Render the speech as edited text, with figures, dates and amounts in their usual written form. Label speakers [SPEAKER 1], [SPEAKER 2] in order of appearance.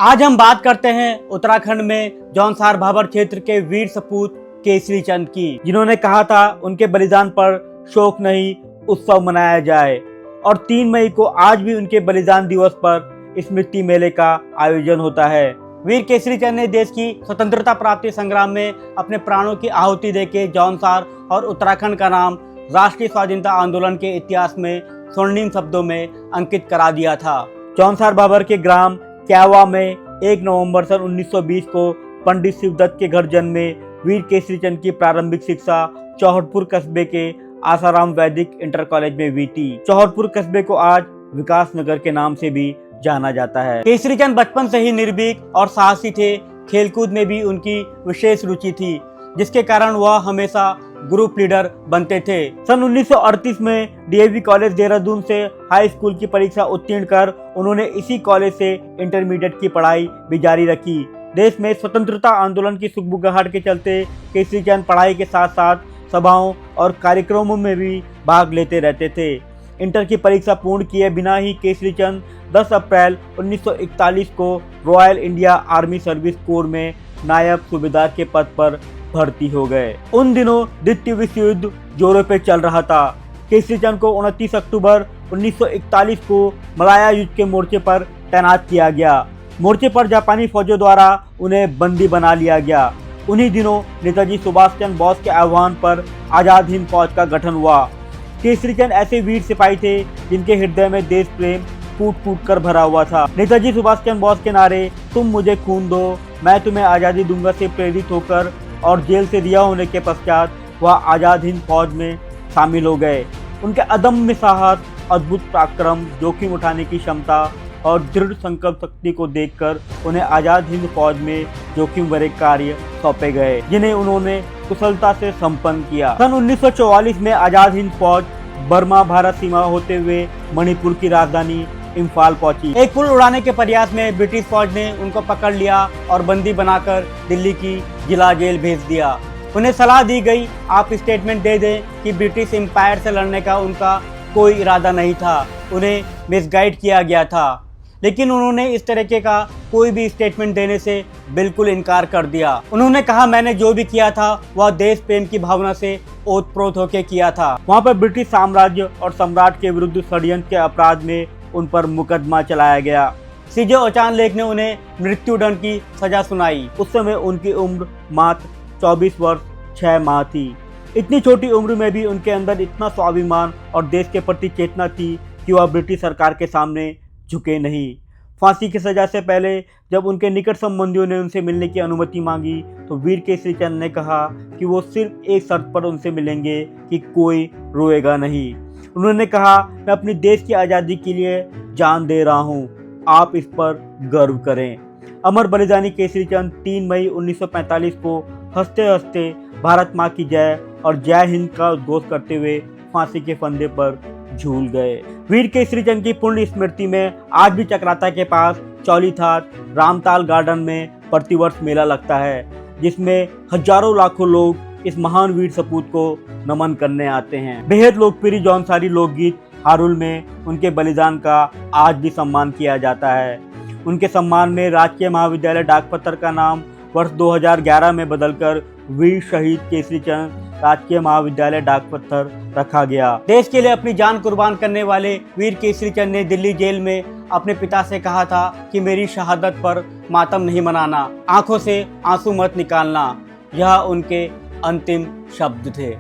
[SPEAKER 1] आज हम बात करते हैं उत्तराखंड में जौनसार भाबर क्षेत्र के वीर सपूत केसरी चंद की, जिन्होंने कहा था उनके बलिदान पर शोक नहीं उत्सव मनाया जाए। और 3 मई को आज भी उनके बलिदान दिवस पर स्मृति मेले का आयोजन होता है। वीर केसरी चंद ने देश की स्वतंत्रता प्राप्ति संग्राम में अपने प्राणों की आहुति देके जौनसार और उत्तराखंड का नाम राष्ट्रीय स्वाधीनता आंदोलन के इतिहास में स्वर्णिम शब्दों में अंकित करा दिया था। जौनसार भाबर के ग्राम क्यावा में 1 नवंबर सन 1920 को पंडित शिवदत्त के घर जन्मे वीर केसरी चंद की प्रारंभिक शिक्षा चौहटपुर कस्बे के आसाराम वैदिक इंटर कॉलेज में हुई थी। चौहटपुर कस्बे को आज विकास नगर के नाम से भी जाना जाता है। केसरी चंद बचपन से ही निर्भीक और साहसी थे। खेलकूद में भी उनकी विशेष रुचि थी, जिसके कारण वह हमेशा ग्रुप लीडर बनते थे। सन 1938 में डीएवी कॉलेज देहरादून से हाई स्कूल की परीक्षा उत्तीर्ण कर उन्होंने इसी कॉलेज से इंटरमीडिएट की पढ़ाई भी जारी रखी। देश में स्वतंत्रता आंदोलन की सुगबुगाहट के चलते केसरी चंद पढ़ाई के साथ साथ सभाओं और कार्यक्रमों में भी भाग लेते रहते थे। इंटर की परीक्षा पूर्ण किए बिना ही केसरी चंद 10 अप्रैल 1941 को royal India army service corps में नायब सूबेदार के पद पर भर्ती हो गए। उन दिनों द्वितीय विश्व युद्ध जोरों पे चल रहा था। केसरी चंद को 29 अक्टूबर 1941 को मलाया युद्ध के मोर्चे पर तैनात किया गया। मोर्चे पर जापानी फौजों द्वारा उन्हें बंदी बना लिया गया। उन्हीं दिनों नेताजी सुभाष चंद्र बोस के आह्वान पर आजाद हिंद फौज का गठन हुआ। केसरी चंद ऐसे वीर सिपाही थे जिनके हृदय में देश प्रेम फूट फूट कर भरा हुआ था। नेताजी सुभाष चंद्र बोस के नारे तुम मुझे खून दो मैं तुम्हें आज़ादी दूंगा से प्रेरित होकर और जेल से रिहा होने के पश्चात वह आज़ाद हिंद फौज में शामिल हो गए। उनके अदम्य साहस, अद्भुत पराक्रम, जोखिम उठाने की क्षमता और दृढ़ संकल्प शक्ति को देखकर उन्हें आज़ाद हिंद फौज में जोखिम भरे कार्य सौंपे गए, जिन्हें उन्होंने कुशलता से संपन्न किया। सन 1944 में आज़ाद हिंद फौज बर्मा भारत सीमा होते हुए मणिपुर की राजधानी इम्फाल पहुंची। एक पुल उड़ाने के प्रयास में ब्रिटिश फौज ने उनको पकड़ लिया और बंदी बनाकर दिल्ली की जिला जेल भेज दिया। उन्हें सलाह दी गई आप स्टेटमेंट दे दें कि ब्रिटिश एम्पायर से लड़ने का उनका कोई इरादा नहीं था। उन्हें मिसगाइड किया गया था, लेकिन उन्होंने इस तरीके का कोई भी स्टेटमेंट देने से बिल्कुल इनकार कर दिया। उन्होंने कहा मैंने जो भी किया था वह देश प्रेम की भावना से ओतप्रोत होकर किया था। वहाँ पर ब्रिटिश साम्राज्य और सम्राट के विरुद्ध षड्यंत्र के अपराध में उन पर मुकदमा चलाया गया। सीजे ओचान लेक ने उन्हें मृत्युदंड की सजा सुनाई। उस समय उनकी उम्र मात्र 24 वर्ष 6 माह थी। इतनी छोटी उम्र में भी उनके अंदर इतना स्वाभिमान और देश के प्रति चेतना थी कि वह ब्रिटिश सरकार के सामने झुके नहीं। फांसी की सजा से पहले जब उनके निकट संबंधियों ने उनसे मिलने की अनुमति मांगी तो वीर केसरी चंद ने कहा कि वो सिर्फ एक शर्त पर उनसे मिलेंगे कि कोई रोएगा नहीं। उन्होंने कहा मैं अपनी देश की आज़ादी के लिए जान दे रहा हूँ, आप इस पर गर्व करें। अमर बलिदानी केसरी चंद 3 मई 1945 को हंसते हंसते भारत माँ की जय और जय हिंद का उद्घोष करते हुए फांसी के फंदे पर झूल गए। वीर केसरी चंद की पुण्य स्मृति में आज भी चक्राता के पास चौलीथाट रामताल गार्डन में प्रतिवर्ष मेला लगता है, जिसमें हजारों लाखों लोग इस महान वीर सपूत को नमन करने आते हैं। बेहद लोकप्रिय जौनसारी लोकगीत हारुल में उनके बलिदान का आज भी सम्मान किया जाता है। उनके सम्मान में राजकीय महाविद्यालय डाकपत्थर का नाम वर्ष 2011 में बदलकर वीर शहीद केसरी चंद राजकीय महाविद्यालय डाकपत्थर रखा गया। देश के लिए अपनी जान कुर्बान करने वाले वीर केसरी चंद ने दिल्ली जेल में अपने पिता से कहा था कि मेरी शहादत पर मातम नहीं मनाना, आंखों से आंसू मत निकालना। यह उनके अंतिम शब्द थे।